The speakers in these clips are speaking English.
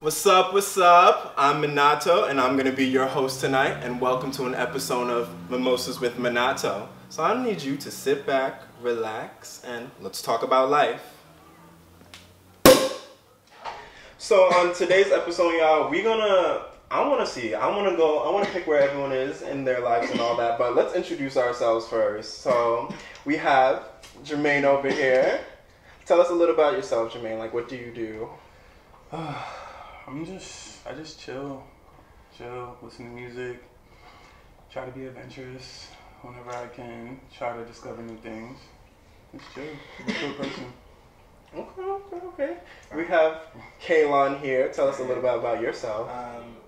What's up, what's up? I'm Minato and I'm going to be your host tonight, and welcome to an episode of Mimosas with Minato. So I need you to sit back, relax, and let's talk about life. So on today's episode, y'all, I want to pick where everyone is in their lives and all that, but let's introduce ourselves first. So we have Jermaine over here. Tell us a little about yourself, Jermaine. Like, what do you do? I just chill, listen to music, try to be adventurous whenever I can, try to discover new things. Just chill, be a good person. Okay. We have Kaylon here. Tell us a little bit about yourself.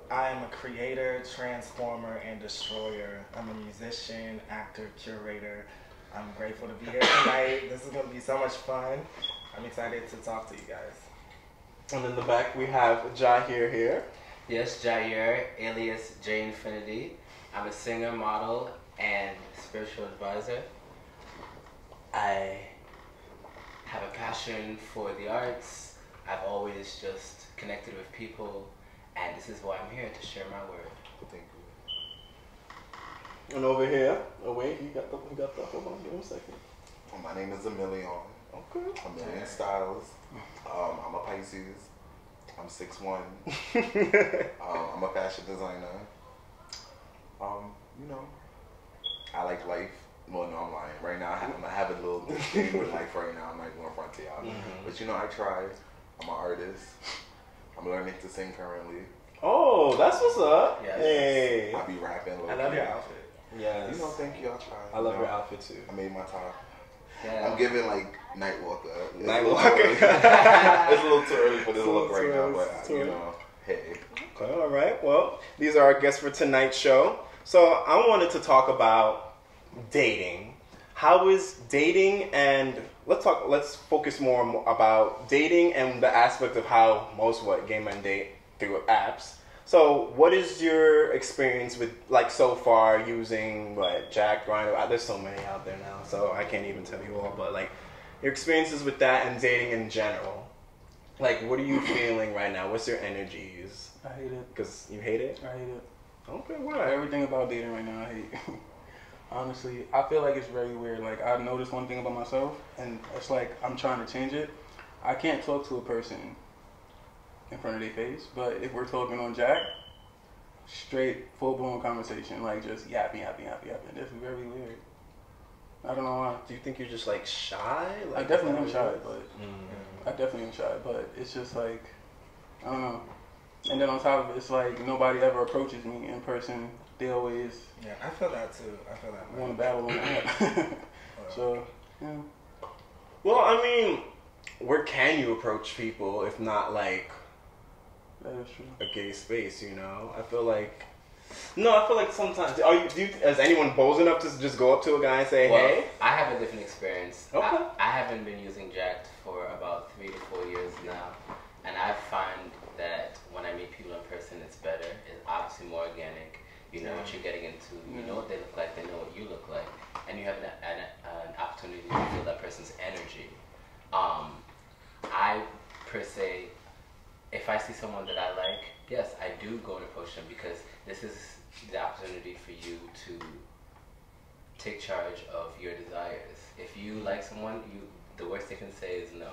I am a creator, transformer, and destroyer. I'm a musician, actor, curator. I'm grateful to be here tonight. This is going to be so much fun. I'm excited to talk to you guys. And in the back, we have Jair here. Yes, Jair, alias J Infinity. I'm a singer, model, and spiritual advisor. I have a passion for the arts. I've always just connected with people, and this is why I'm here, to share my word. Thank you. And over here, hold on, give me a second. My name is Emilion. Okay. Emilion Styles. I'm a Pisces. I'm 6'1". I'm a fashion designer. I like life. Well, no, I'm lying. Right now, I'm having a little disdain with life right now. I'm not going to front to y'all. But I try. I'm an artist. I'm learning to sing currently. Oh, that's what's up. Yes. Hey. I be rapping. I love your outfit. Yes. Thank you. I'll try. I love your outfit too. I made my top. Yeah. I'm giving like Nightwalker. Nightwalker. It's a little too early for this look right now, but hey. Okay, all right. Well, these are our guests for tonight's show. So I wanted to talk about dating. How is dating, and let's focus more about dating and the aspect of how most gay men date through apps. So what is your experience with, like, so far using Jack, Grindr? There's so many out there now, so I can't even tell you all, but like your experiences with that and dating in general. Like, what are you feeling right now? What's your energies? I hate it. Because you hate it? I hate it. Okay, why? Everything about dating right now I hate. Honestly, I feel like it's very weird. Like, I noticed one thing about myself, and it's like I'm trying to change it. I can't talk to a person in front of their face, but if we're talking on Jack, straight full-blown conversation, like just yapping. That's very weird. I don't know why. Do you think you're just like shy? Like, I definitely am shy, but it's just like, I don't know. And then on top of it, it's like nobody ever approaches me in person. They always I feel that too. want to battle on that. So, yeah. Well, I mean, where can you approach people if not like That is true. a gay space, I feel like sometimes is anyone bold enough to just go up to a guy and say, Well, hey? I have a different experience. Okay. I haven't been using Jack for about 3 to 4 years now, and I find that when I meet people in person, it's better. It's obviously more organic. You know what you're getting into. You know what they look like. They know what you look like, and you have an opportunity to feel that person's energy. I per se, if I see someone that I like, yes, I do go and approach them, because this is the opportunity for you to take charge of your desires. If you like someone, the worst they can say is no.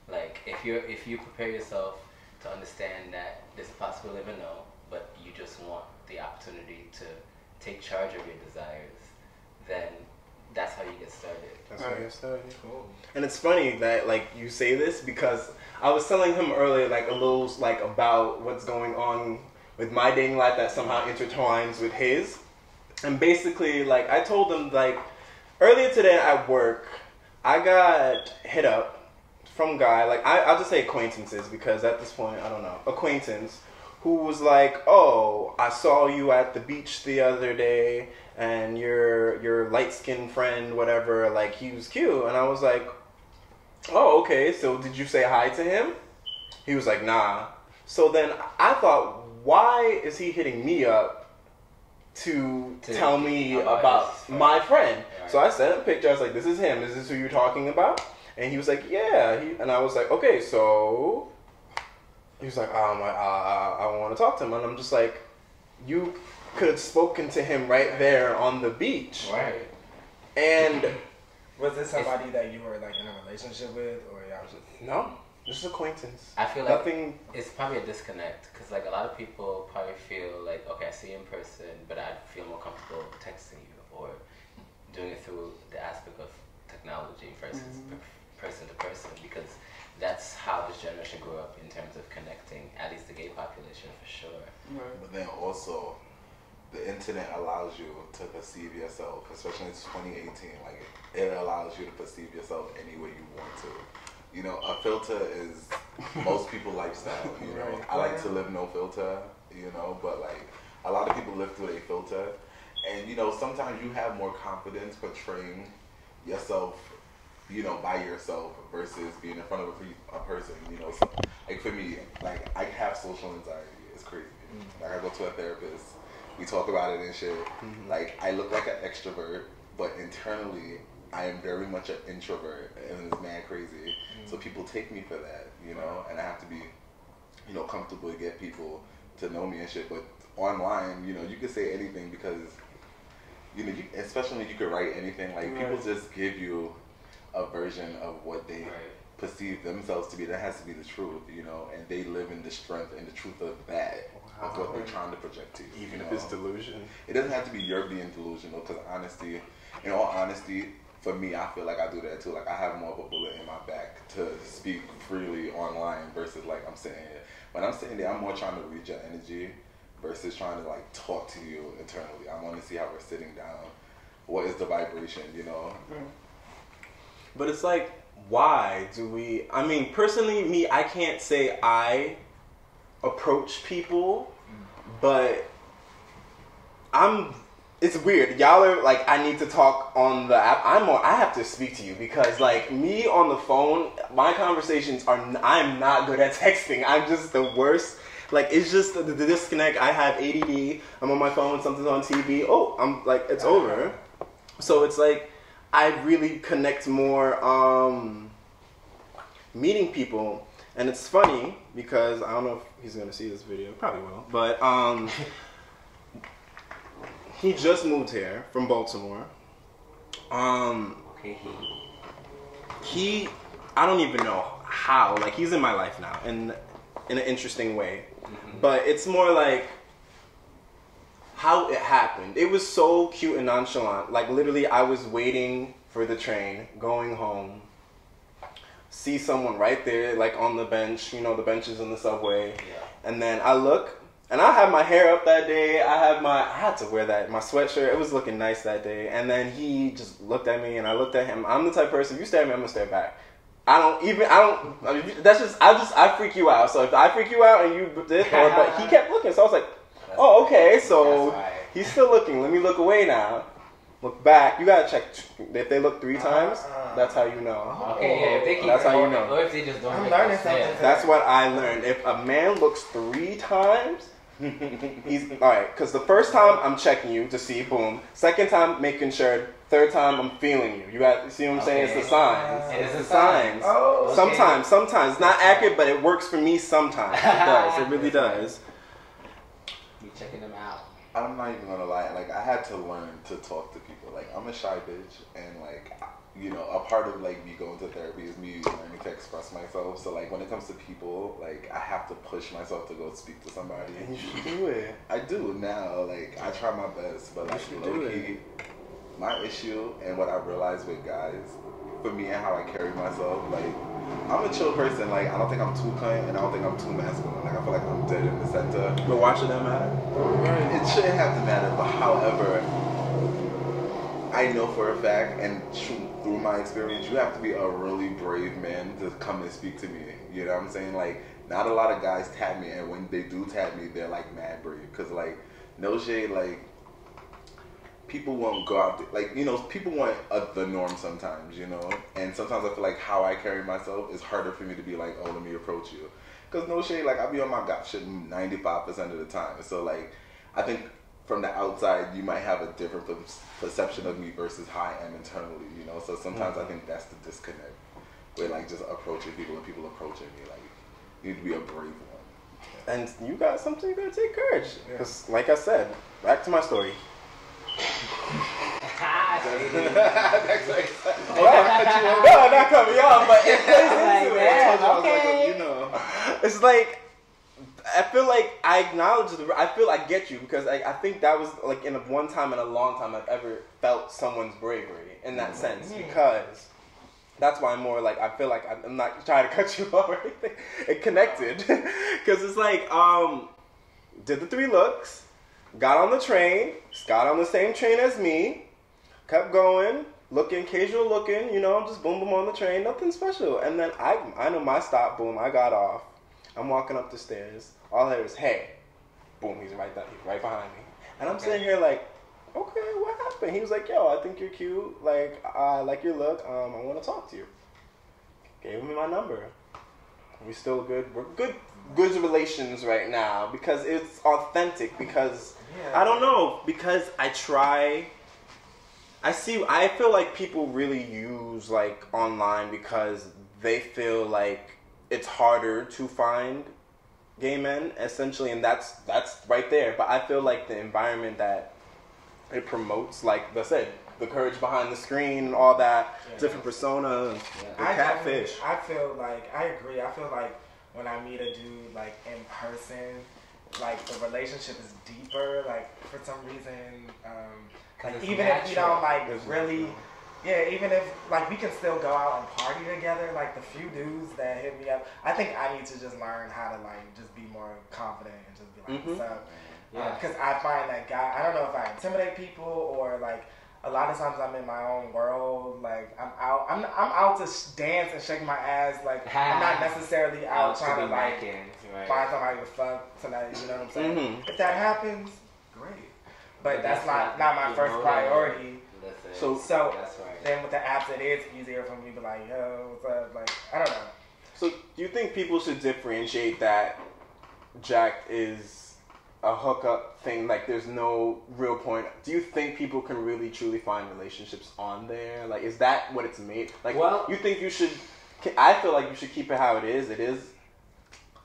Like, if you prepare yourself to understand that there's a possibility of a no, but you just want the opportunity to take charge of your desires, then that's how you get started. That's how you get started. Cool. And it's funny that you say this, because I was telling him earlier a little about what's going on with my dating life that somehow intertwines with his. And basically I told him earlier today at work I got hit up from a guy, I'll just say acquaintances, because at this point I don't know, acquaintance, who was like, oh, I saw you at the beach the other day and your light-skinned friend, whatever, he was cute. And I was like, oh, okay, so did you say hi to him? He was like, nah. So then I thought, why is he hitting me up to tell me about my friend? Right. So I sent him a picture. I was like, this is him. Is this who you're talking about? And he was like, yeah. And I was like, okay, so he was like, I want to talk to him. And I'm just like, you could have spoken to him right there on the beach. Right. And was this somebody that you were like in a relationship with, or y'all just no, just acquaintance. I feel like nothing. It's probably a disconnect because like a lot of people probably feel like, okay, I see you in person, but I feel more comfortable texting you or doing it through the aspect of technology versus person to person, because that's how this generation grew up in terms of connecting, at least the gay population for sure. Right. But then also, the internet allows you to perceive yourself, especially in 2018. Like, it allows you to perceive yourself any way you want to. You know, a filter is most people's lifestyle. You know, I like to live no filter. You know, but like a lot of people live through a filter, and you know, sometimes you have more confidence portraying yourself, you know, by yourself versus being in front of a person. You know, so, like for me, like I have social anxiety. It's crazy. Like I go to a therapist. We talk about it and shit. Like I look like an extrovert, but internally I am very much an introvert, and it's mad crazy. So people take me for that, you know, and I have to be, you know, comfortable to get people to know me and shit. But online, you know, you can say anything because, you know, especially when you can write anything. Like people just give you a version of what they perceive themselves to be. That has to be the truth, you know, and they live in the strength and the truth of that. Of what they're trying to project to you. Even if it's delusion. It doesn't have to be you're being delusional, because honesty, in all honesty, for me, I feel like I do that too. Like I have more of a bullet in my back to speak freely online versus like I'm sitting here. When I'm sitting there, I'm more trying to read your energy versus trying to like talk to you internally. I want to see how we're sitting down. What is the vibration, you know? But it's like, why do we, I mean, personally, me, I can't say I approach people, but it's weird. Y'all are like, I need to talk on the app. I have to speak to you because like me on the phone, my conversations I'm not good at texting. I'm just the worst. Like it's just the disconnect. I have ADD. I'm on my phone, something's on TV. Oh, I'm like, it's over. So it's like, I really connect more meeting people. And it's funny because I don't know if he's gonna see this video, probably will, but he just moved here from Baltimore. Okay. I don't even know how, like he's in my life now in an interesting way. But it's more like how it happened. It was so cute and nonchalant. Like literally I was waiting for the train, going home, see someone right there, like on the bench, you know, the benches in the subway. Yeah. And then I look, and I have my hair up that day. I had to wear my sweatshirt. It was looking nice that day. And then he just looked at me, and I looked at him. I'm the type of person, if you stare at me, I'm gonna stare back. I freak you out. So if I freak you out and you did, but he kept looking, so I was like, oh, okay, so he's still looking. Let me look away now. Look back. You gotta check if they look 3 times. That's how you know. Okay, yeah. If they keep that's how you know. Or if they just don't. I'm learning something. That's what I learned. If a man looks 3 times, he's all right. Because the first time I'm checking you to see, boom. Second time making sure. Third time I'm feeling you. You got see what I'm saying? It's the signs. It is the signs. Oh, okay. Sometimes. It's not accurate, but it works for me sometimes. It does. It really does. You checking them out. I'm not even gonna lie, like I had to learn to talk to people. Like I'm a shy bitch, and like, you know, a part of like me going to therapy is me learning to express myself. So like when it comes to people, like I have to push myself to go speak to somebody. And you should do it. I do now. Like I try my best, but like low key, my issue and what I realized with guys, for me and how I carry myself, like I'm a chill person. Like I don't think I'm too kind, and I don't think I'm too masculine. Like I feel like I'm dead in the center. But why should that matter? It shouldn't have to matter, but however, I know for a fact, and through my experience, you have to be a really brave man to come and speak to me. You know what I'm saying? Like, not a lot of guys tap me, and when they do tap me, they're like mad brave. Cause like, no shade, like, people won't go out there. Like, you know, people want the norm sometimes, you know? And sometimes I feel like how I carry myself is harder for me to be like, oh, let me approach you. Because no shade, like, I be on my god shit 95% of the time. So, like, I think from the outside, you might have a different perception of me versus how I am internally, you know? So sometimes I think that's the disconnect. Where, like, just approaching people and people approaching me. Like, you need to be a brave one. And you got something, you gotta take courage. Because, like I said, back to my story. No, not cutting me off, but it plays into it. Okay. It's like, I feel like I acknowledge I feel I get you, because I think that was like in one time in a long time I've ever felt someone's bravery in that sense, because that's why I'm more like, I feel like I'm not trying to cut you off or anything. It connected, because it's like, did the 3 looks, got on the train, got on the same train as me, kept going, looking, casual looking, just boom, boom on the train, nothing special. And then I know my stop, boom, I got off. I'm walking up the stairs. All I hear is, hey, boom, he's right behind me. And I'm sitting here like, okay, what happened? He was like, yo, I think you're cute. Like, I like your look. I want to talk to you. Gave him my number. We still good. We're good relations right now, because it's authentic. Because I don't know. Because I feel like people really use like online because they feel like it's harder to find gay men, essentially, and that's right there. But I feel like the environment that it promotes, like I said, the courage behind the screen and all that, different personas, the catfish. I feel like, I agree. I feel like when I meet a dude like in person, like the relationship is deeper. Like for some reason, like even if you don't like really. Yeah, even if, like, we can still go out and party together, like, the few dudes that hit me up, I think I need to just learn how to, like, just be more confident and just be like, what's up? Because I find that I don't know if I intimidate people or, like, a lot of times I'm in my own world, like, I'm out to dance and shake my ass, like, I'm not necessarily out trying to, like, find somebody to fuck tonight, you know what I'm saying? If that happens, great. But that's not my first priority. So that's right. Then with the apps, it is easier for me to be like, yo, what's up? Like, I don't know. So do you think people should differentiate that Jacked is a hookup thing? Like, there's no real point. Do you think people can really truly find relationships on there? Like, is that what it's made? Like, you think you should? I feel like you should keep it how it is. It is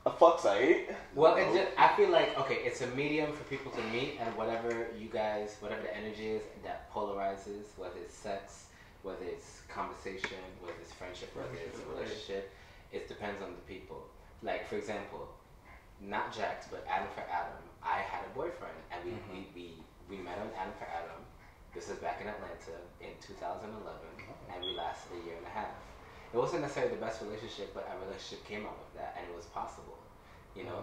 a fuck site. Well, I feel like, okay, it's a medium for people to meet, and whatever the energy is that polarizes, whether it's sex, whether it's conversation, whether it's friendship, whether it's a relationship, it depends on the people. Like, for example, not Jacked, but Adam for Adam. I had a boyfriend, and we met on Adam for Adam. This is back in Atlanta in 2011, and we lasted a year and a half. It wasn't necessarily the best relationship, but our relationship came out of that, and it was possible.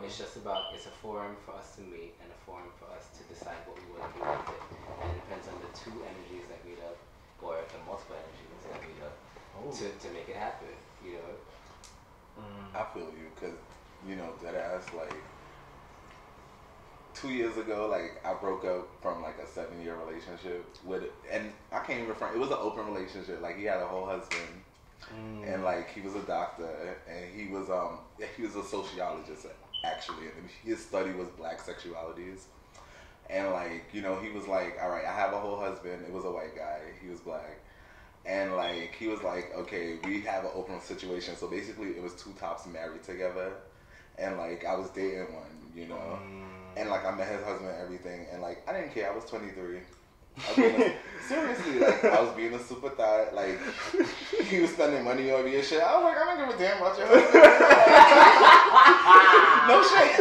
It's just it's a forum for us to meet and a forum for us to decide what we want to do with it. And it depends on the 2 energies that meet up, or the multiple energies that meet up, to make it happen, I feel you, because, that ass, like, 2 years ago, like, I broke up from, like, a 7-year relationship and I can't even front, it was an open relationship. Like, he had a whole husband. And like he was a doctor, and he was a sociologist actually, and his study was black sexualities. And like, he was like, all right, I have a whole husband. It was a white guy. He was black, and like he was like, okay, we have an open situation. So basically, it was 2 tops married together, and like I was dating one, and like I met his husband and everything, and like I didn't care. I was 23. Seriously, like I was being a super thought. Like he was spending money on me and shit. I was like, I don't give a damn about your husband. No shit.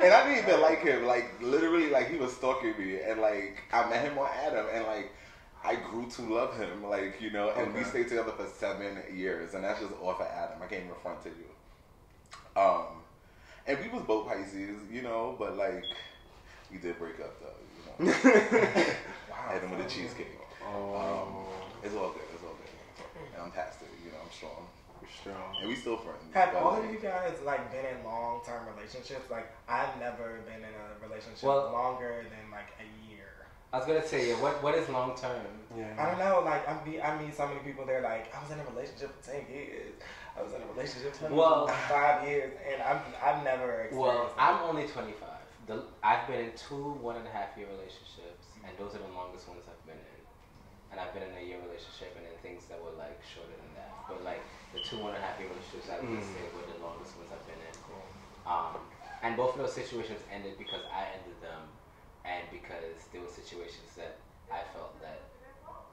And I didn't even like him. Like literally, like he was stalking me, and like I met him on Adam, and like I grew to love him. Like and we stayed together for 7 years, and that's just off of Adam. I can't even front to you. And we was both Pisces, but like. We did break up though, Wow. Had him with a cheesecake. It's all good. And I'm past it, I'm strong. We're strong. And we still friends. Have all of you guys like been in long-term relationships? Like I've never been in a relationship longer than like a year. I was gonna say, what is long-term? Yeah. I don't know, like I meet so many people, they're like, I was in a relationship for 10 years. I was in a relationship for 5 years, and I've never experienced I'm only 25. I've been in 2 1.5-year relationships, and those are the longest ones I've been in. And I've been in a year relationship, and then things that were like shorter than that. But like the 2 1.5-year relationships I would say were the longest ones I've been in. And both of those situations ended because I ended them, and because there were situations that I felt that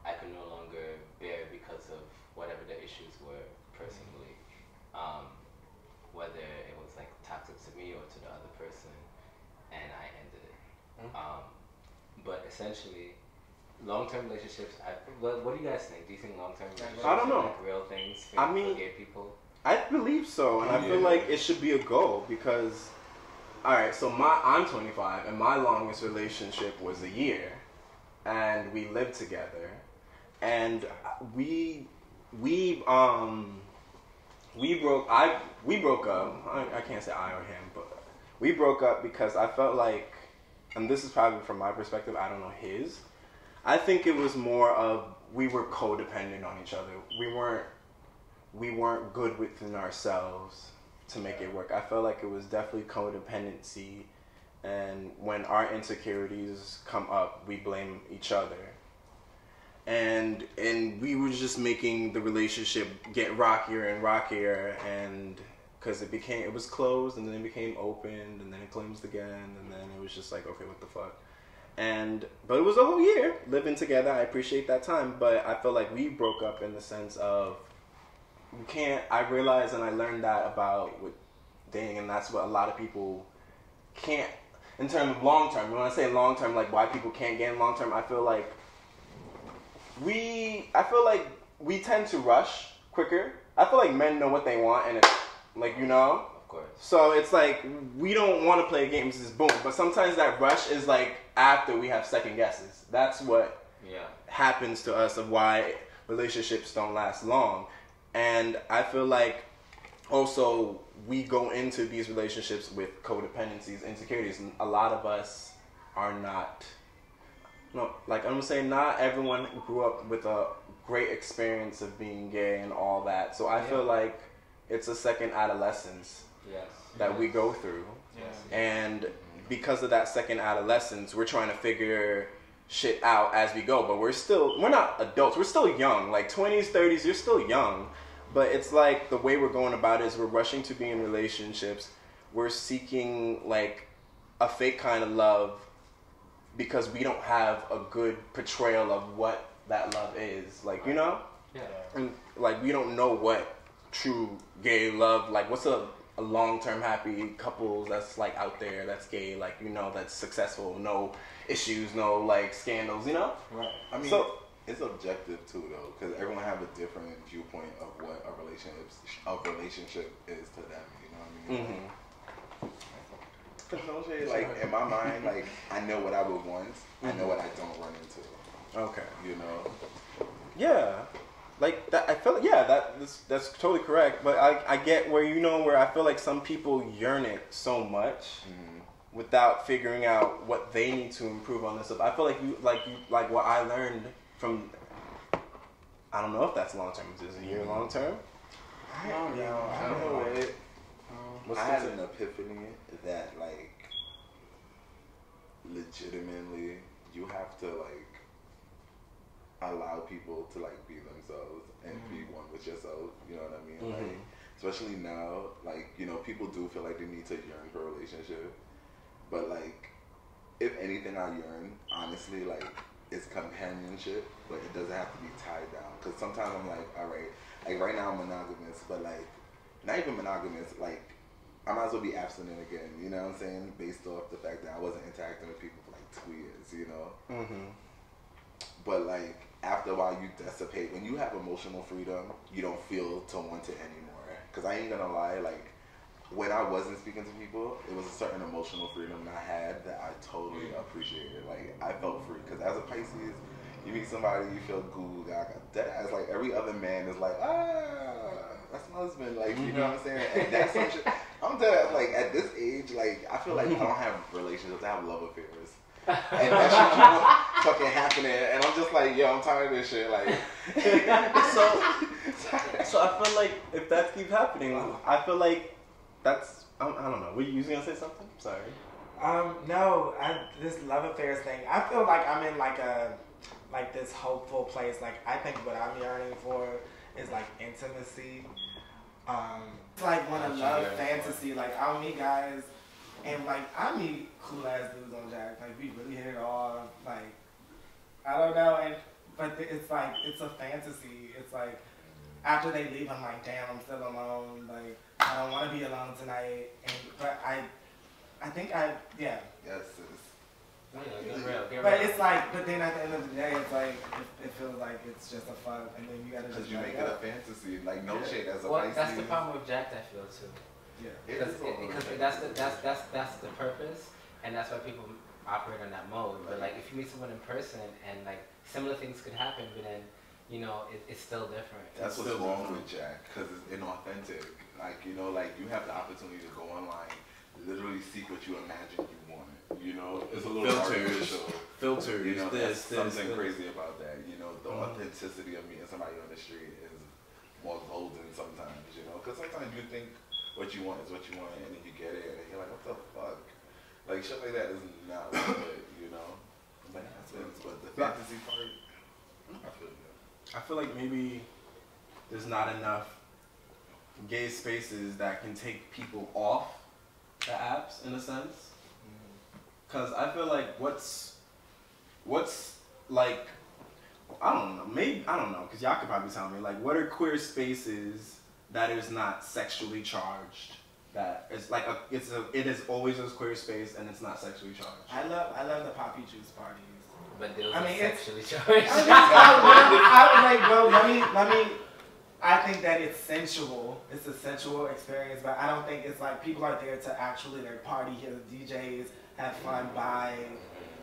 I could no longer bear because of whatever the issues were personally. Whether it was like toxic to me or to the other person, and I ended it. But essentially, long-term relationships. What do you guys think? Do you think long-term relationships I don't know. are like real things for, I mean, for gay people? I believe so, and I feel like it should be a goal because, all right, so I'm 25, and my longest relationship was a year, and we lived together, and we broke up. I can't say I or him, but we broke up because I felt like, and this is probably from my perspective, I don't know his. I think it was more of we were codependent on each other. We weren't good within ourselves to make it work. I felt like it was definitely codependency, and when our insecurities come up, we blame each other. And we were just making the relationship get rockier and rockier, and because it was closed, and then it became opened, and then it closed again, and then it was just like, okay, what the fuck? But it was a whole year living together. I appreciate that time, but I feel like we broke up in the sense of I realized and I learned that about with dating, and that's what a lot of people can't, in terms of long term. When I say long term, like why people can't get in long term, I feel like we tend to rush quicker. I feel like men know what they want, and it's like, Of course. So it's like we don't want to play games, just boom. But sometimes that rush is like after we have second guesses. That's what happens to us of why relationships don't last long. And I feel like also we go into these relationships with codependencies, insecurities, and a lot of us are not. No, like I'm saying, not everyone grew up with a great experience of being gay and all that. So I feel like it's a second adolescence that we go through. Yes. And because of that second adolescence, we're trying to figure shit out as we go. But we're not adults. We're still young. Like 20s, 30s, you're still young. But it's like the way we're going about it is we're rushing to be in relationships. We're seeking like a fake kind of love because we don't have a good portrayal of what that love is. Like, Yeah. And like we don't know what true gay love, like what's a long-term happy couples that's like out there that's gay, like that's successful, no issues, no like scandals, Right. I mean, it's objective too though, because everyone have a different viewpoint of what a relationship is to them. You know what I mean? Mm-hmm. Like in my mind, like I know what I would want. I know what I don't run into. Okay. Yeah. Like that, I feel like, that's totally correct. But I get where I feel like some people yearn it so much without figuring out what they need to improve on this stuff. I feel like what I learned from, I don't know if that's long term. Is it a year long term? I don't know. I had an epiphany that like legitimately you have to like allow people to like be themselves and be one with yourself. You know what I mean? Like, especially now, like people do feel like they need to yearn for a relationship, but like if anything, I yearn honestly like it's companionship, but it doesn't have to be tied down. Because sometimes I'm like, all right, like right now I'm monogamous, but like not even monogamous, like I might as well be abstinent again, you know what I'm saying? Based off the fact that I wasn't interacting with people for like 2 years, But like after a while you dissipate. When you have emotional freedom, you don't feel to want it anymore. Because I ain't gonna lie, like when I wasn't speaking to people, it was a certain emotional freedom I had that I totally appreciated. Like I felt free. Because as a Pisces, you meet somebody, you feel goo gaga. Deadass, like every other man is like, that's my husband. Like, you know what I'm saying? And that's some shit. I'm dead. Like at this age, like I feel like I don't have relationships. I have love affairs, and that shit fucking happening. And I'm just like, yo, I'm tired of this shit. Like, so I feel like if that keeps happening, I feel like that's I don't know. Were you gonna say something? Sorry. No, this love affairs thing. I feel like I'm in like this hopeful place. Like I think what I'm yearning for is like intimacy. Like when I love fantasy, like I'll meet guys And like I meet cool ass dudes on Jack. Like we really hit it off. Like I don't know, but it's like it's a fantasy. It's like after they leave, I'm like, damn, I'm still alone. Like I don't want to be alone tonight. But yeah. Yes, sis. But it's like, but then at the end of the day, it's like it feels like it's just a fun, and then you gotta just Because you make it a fantasy, like no shade as a Well, Pisces. that's the problem with Jack, I feel too. Yeah. Because that's the purpose, and that's why people operate on that mode. But like, if you meet someone in person, and like similar things could happen, but then it's still different. That's what's wrong with Jack, because it's inauthentic. Like like you have the opportunity to go online, literally seek what you imagine you want. It's a little artificial. Filters. There's something crazy about that. The authenticity of meeting somebody on the street is more golden sometimes. Because sometimes you think what you want is what you want, and then you get it, and you're like, what the fuck? Like shit like that is not good. But the fantasy part, I feel good. I feel like maybe there's not enough gay spaces that can take people off the apps in a sense. Cause I feel like what's like, I don't know, cause y'all could probably tell me, like, what are queer spaces that is not sexually charged? That is like it is always a queer space and it's not sexually charged. I love the poppy juice parties. But those I are mean, sexually charged. I think that it's sensual. It's a sensual experience, but I don't think it's like people are there to actually like party, hear the DJs, have fun, buy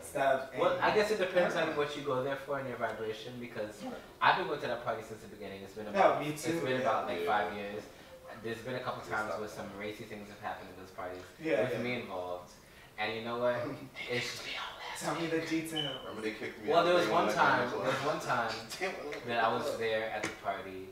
stuff. Well, I guess it depends on what you go there for and your vibration. Because I've been going to that party since the beginning. It's been about me too. It's been about like 5 years. There's been a couple times where some racy things have happened at those parties with me involved. And you know what? It's tell me the detail. Remember they kicked me well, out. there was one time that I was there at the party,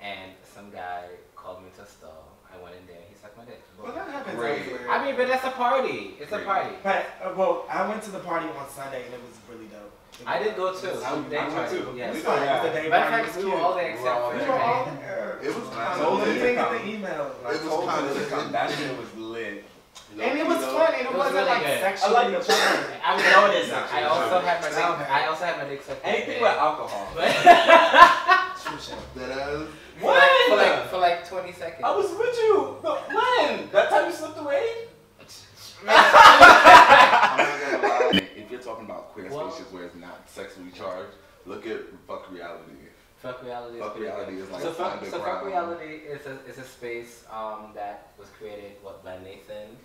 and some guy called me to a stall. I went in there. He sucked my dick. Well, that happens Great. everywhere. I mean, but that's a party. It's a party. But well, I went to the party on Sunday and it was really dope. I did go too. I went too. Yes. It was fine. It was a day Matter party. of fact, we were all there except for We were all there. It was kind So of you didn't lit. get the email. It was kind of lit. That shit was lit. And it was fun, and it was wasn't really like good. sexually I like the charged. I mean, noticed. I also had my dick. I also had my dick sucked. Anything with alcohol. True shit. What? For like 20 seconds. I was with you. No, when? That time you slipped away? I'm not gonna lie. If you're talking about queer spaces where it's not sexually charged, look at Fuck Reality. Fuck Reality. Fuck Reality is like so Fuck underground. Reality is a space that was created by Nathan,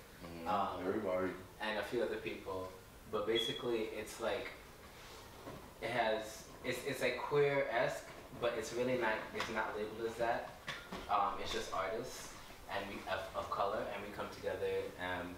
Everybody. and a few other people. But basically, it's like it's like queer-esque, but it's really not. It's not labeled as that. It's just artists and we of color, and we come together.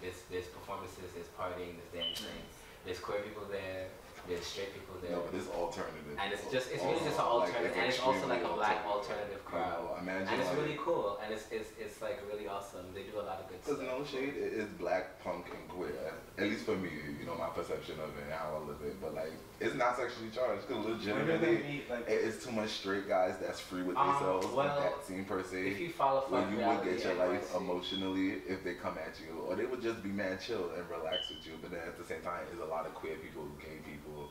There's performances, there's partying, there's dancing, there's queer people there, there's straight people there. No, but it's alternative. And it's really just an alternative, and it's also like a black alternative crowd. Imagine and it's like, really cool, and it's like really awesome. They do a lot of good stuff. Because no shade, it is black, punk, and queer. At least for me, my perception of it and how I live it. But like, it's not sexually charged. Because legitimately, it's too much straight guys that's free with themselves. Well, that scene per se. If you follow where you would get your life NYC. emotionally if they come at you, or they would just be mad chill and relax with you. But then at the same time, there's a lot of queer people, gay people.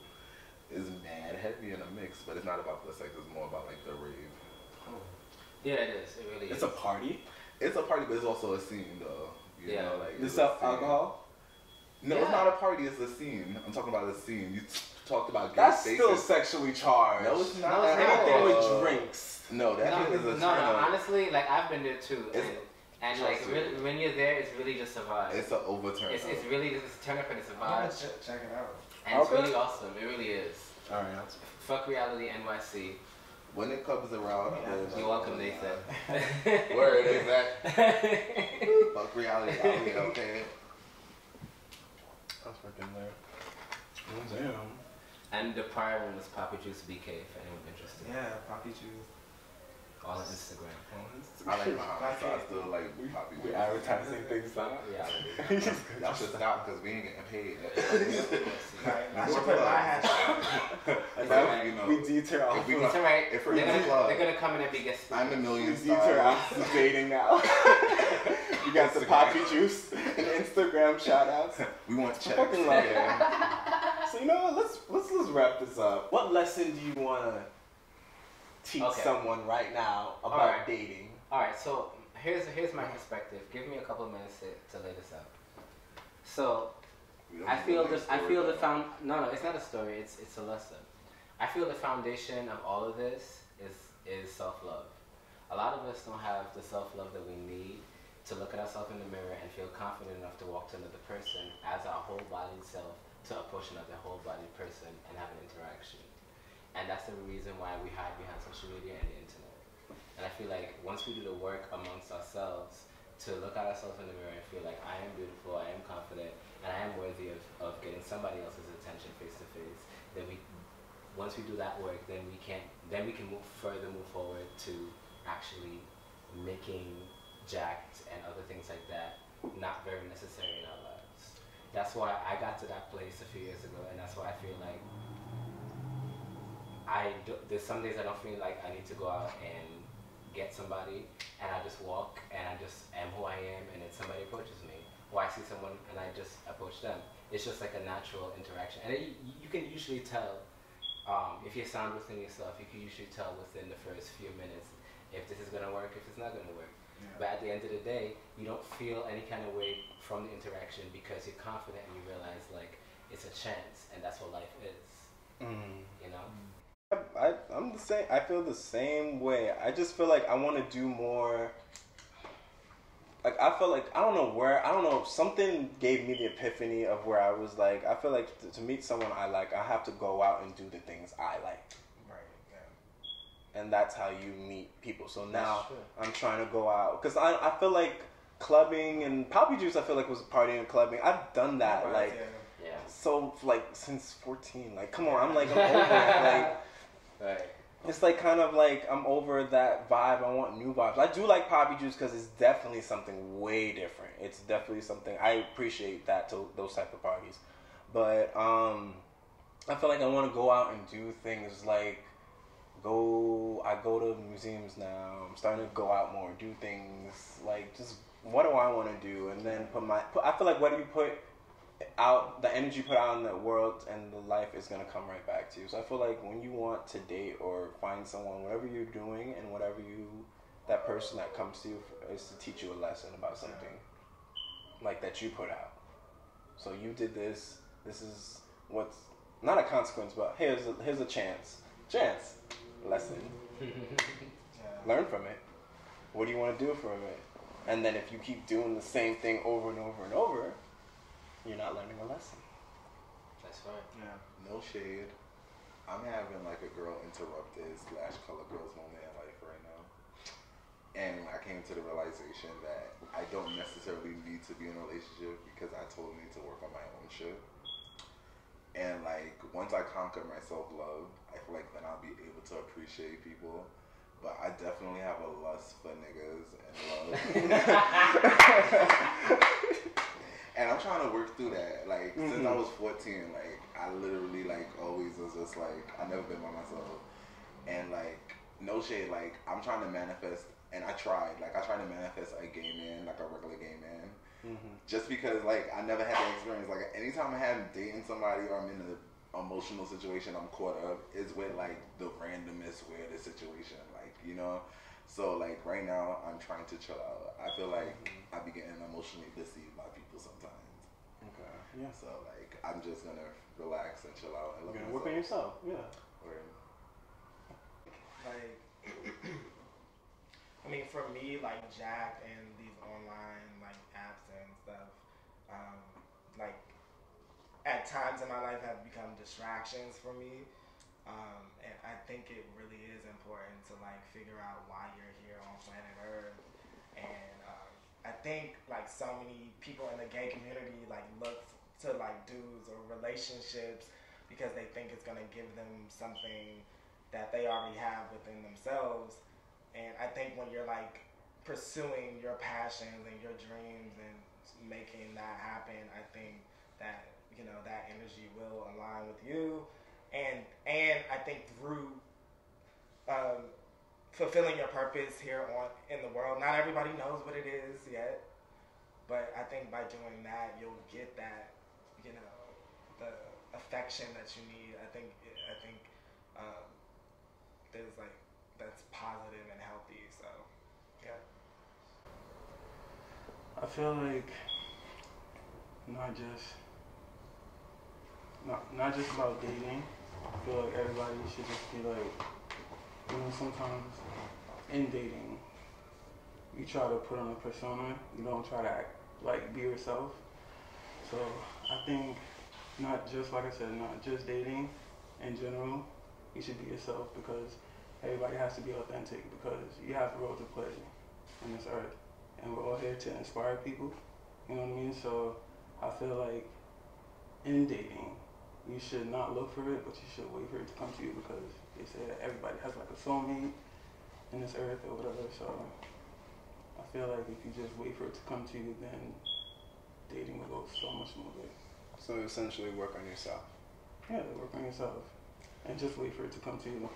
It's mad heavy in a mix, but it's not about the sex. It's more about like the rave. Yeah, it is. It really is. It's a party. It's a party, but it's also a scene, though. You know, like You it's sell a scene. alcohol? No, Yeah. it's not a party. It's a scene. I'm talking about a scene. You talked about gay That's spaces. still sexually charged. No, it's not. No, it's Anything not. with drinks. No, that No, is a no, turn up. honestly, like I've been there too, and like trust me. really, when you're there, it's really just a vibe. It's an overturn. It's really just a turn up and it's a I'm gonna vibe, check it out. and it's Okay. really awesome. It really is. All right. Fuck Reality NYC. When it comes around, You're welcome, Nathan. Word, exactly. Fuck reality, okay. That's freaking there. Oh, damn. And the prior one was Poppy Juice BK, if anyone's interested. Yeah, poppy juice. All on Instagram. I like my house, so I still like poppy. We advertising things now. Reality. Y'all should stop because we ain't getting paid. I should put my hashtag. But, you know, We detail our if we It's alright. If They're we're in the club, gonna come in and be guests. I'm a million detail stars. our dating now. You got the poppy juice. Instagram shout outs. We want I checks. fucking love it. So you know what? Let's wrap this up. What lesson do you want to teach someone right now about dating? All right. So here's my perspective. Give me a couple of minutes to lay this out. So I feel the no, it's not a story. It's a lesson. I feel the foundation of all of this is self-love. A lot of us don't have the self-love that we need to look at ourselves in the mirror and feel confident enough to walk to another person as our whole-bodied self to approach another whole-bodied person and have an interaction. And that's the reason why we hide behind social media and the internet. And I feel like once we do the work amongst ourselves to look at ourselves in the mirror and feel like I am beautiful, I am confident, and I am worthy of getting somebody else's attention face to face, then once we do that work, then we can move forward to actually making jacked and other things like that not very necessary in our lives. That's why I got to that place a few years ago, and that's why I feel like there's some days I don't feel like I need to go out and get somebody, and I just walk and I just am who I am, and then somebody approaches me, or I see someone and I just approach them. It's just like a natural interaction, and you can usually tell if you're sound within yourself. You can usually tell within the first few minutes if this is gonna work, if it's not gonna work. Yeah. But at the end of the day, you don't feel any kind of way from the interaction because you're confident and you realize like it's a chance, and that's what life is. You know. I'm the same. I feel the same way. I just feel like I want to do more. Like I feel like I don't know. Something gave me the epiphany of where I was like, I feel like to meet someone I like, I have to go out and do the things I like. Right. Yeah. And that's how you meet people. So now I'm trying to go out because I feel like clubbing and Poppy Juice. I feel like was partying and clubbing. I've done that so like since 14. Like come on, I'm over it. Like it's like kind of like I'm over that vibe. I want new vibes. I do like Poppy Juice because it's definitely something way different. It's definitely something I appreciate those type of parties. But I feel like I want to go out and do things like I go to museums now. I'm starting to go out more, do things like just what do I want to do, and then I feel like what do you put out, the energy put out in the world and the life is going to come right back to you. So I feel like when you want to date or find someone, whatever you're doing and that person that comes to you is to teach you a lesson about something like that you put out. So you did this is what's not a consequence, but here's a chance lesson. Learn from it. What do you want to do from it? And then if you keep doing the same thing over and over and over, you're not learning a lesson. That's right. Yeah. No shade. I'm having like a girl interrupted / color girls moment in life right now. And I came to the realization that I don't necessarily need to be in a relationship because I totally need to work on my own shit. And like once I conquer my self-love, I feel like then I'll be able to appreciate people. But I definitely have a lust for niggas and love. And I'm trying to work through that. Like, since I was 14, like, I literally, like, always was just, like, I've never been by myself. And, like, no shade, like, I'm trying to manifest, and I tried to manifest a gay man, like a regular gay man. Just because, like, I never had that experience. Like, anytime I had dating somebody or I'm in an emotional situation I'm caught up, is with, like, the randomest, weirdest situation. Like, you know? So, like, right now, I'm trying to chill out. I feel like I be getting emotionally deceived by people sometimes. Okay. Yeah. So, like, I'm just going to relax and chill out. And You're going to work on yourself. Yeah. Like, I mean, for me, like, Jack and these online, like, apps and stuff, like, at times in my life have become distractions for me. And I think it really is important to like figure out why you're here on planet Earth. And I think like so many people in the gay community like look to like dudes or relationships because they think it's gonna give them something that they already have within themselves. And I think when you're like pursuing your passions and your dreams and making that happen, I think that that energy will align with you. And I think through fulfilling your purpose here in the world, not everybody knows what it is yet, But I think by doing that, you'll get that, you know, the affection that you need. I think there's like that's positive and healthy. So yeah. I feel like not just about dating. I feel like everybody should just be like, you know, sometimes in dating, you try to put on a persona. You don't try to act like be yourself. So I think not just, like I said, not just dating in general. You should be yourself because everybody has to be authentic because you have a role to play in this earth. And we're all here to inspire people. You know what I mean? So I feel like in dating, you should not look for it, but you should wait for it to come to you because they say that everybody has like a soulmate in this earth or whatever. So I feel like if you just wait for it to come to you, then dating will go so much smoother. So essentially work on yourself. Yeah, work on yourself. And just wait for it to come to you.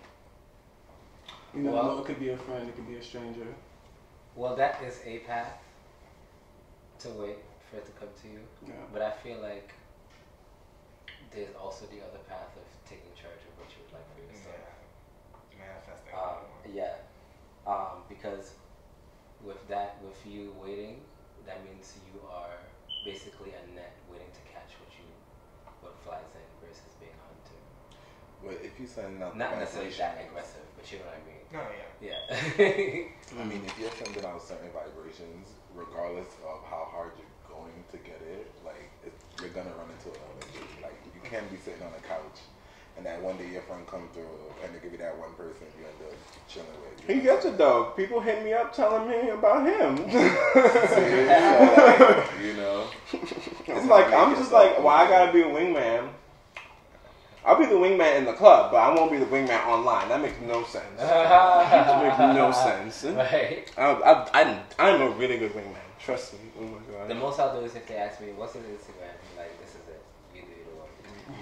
You never know, it could be a friend, it could be a stranger. Well, that is a path to wait for it to come to you. Yeah. But I feel like there's also the other path of taking charge of what you would like for yourself. Yeah. Manifesting. Because with you waiting, that means you are basically a net waiting to catch what flies in versus being a hunter. But if you send out Not necessarily that aggressive, but you know what I mean. No, yeah. Yeah. I mean, if you're sending out certain vibrations, regardless of how hard you're going to get it, like you're gonna run into it. Like you can't be sitting on a couch and that one day your friend come through and they give you that one person you end up chilling with. He gets it though. People hit me up telling me about him. See, so, like, you know, I'm just like, well, I gotta be a wingman. I'll be the wingman in the club, but I won't be the wingman online. That makes no sense. That makes no sense. Right. I'm a really good wingman. Trust me. Oh my god. The most I'll do is if they ask me, what's his Instagram? I'm like, this is it. You do the one.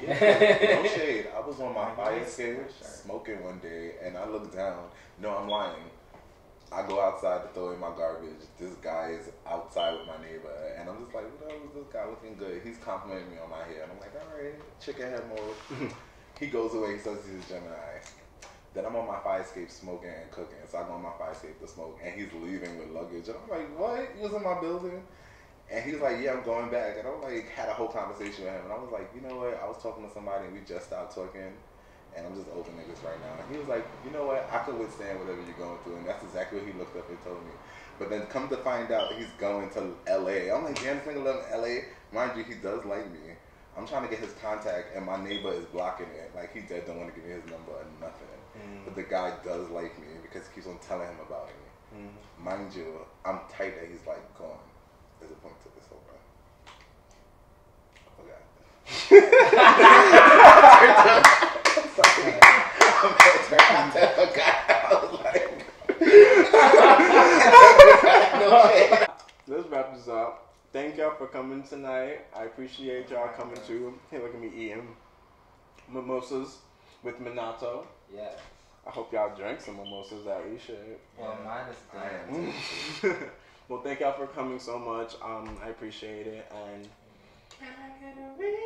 Yeah, no shade. I was on my fire escape smoking one day and I looked down. No, I'm lying. I go outside to throw in my garbage. This guy is outside with my neighbor and I'm just like, what is this guy looking good? He's complimenting me on my hair. And I'm like, alright, chicken head mode. He goes away, he says he's a Gemini. Then I'm on my fire escape smoking and cooking. So I go on my fire escape to smoke and he's leaving with luggage. And I'm like, what? You was in my building? And he was like, yeah, I'm going back. And I like had a whole conversation with him. And I was like, you know what? I was talking to somebody and we just stopped talking. And I'm just open niggas right now. And he was like, you know what? I could withstand whatever you're going through. And that's exactly what he looked up and told me. But then come to find out he's going to LA. I'm like, damn, this nigga live in LA. Mind you, he does like me. I'm trying to get his contact and my neighbor is blocking it. Like he dead don't want to give me his number or nothing. But the guy does like me because he keeps on telling him about me. Mind you, I'm tight that he's like gone. There's a point to this whole run. Let's wrap this up. Thank y'all for coming tonight. I appreciate y'all coming too. Hey, look at me eating mimosas with Minato. Yeah. I hope y'all drank some mimosas that we should. Well, mine is done. Well, thank y'all for coming so much. I appreciate it. And we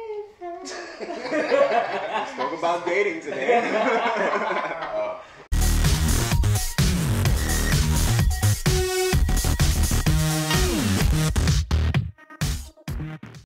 spoke about dating today.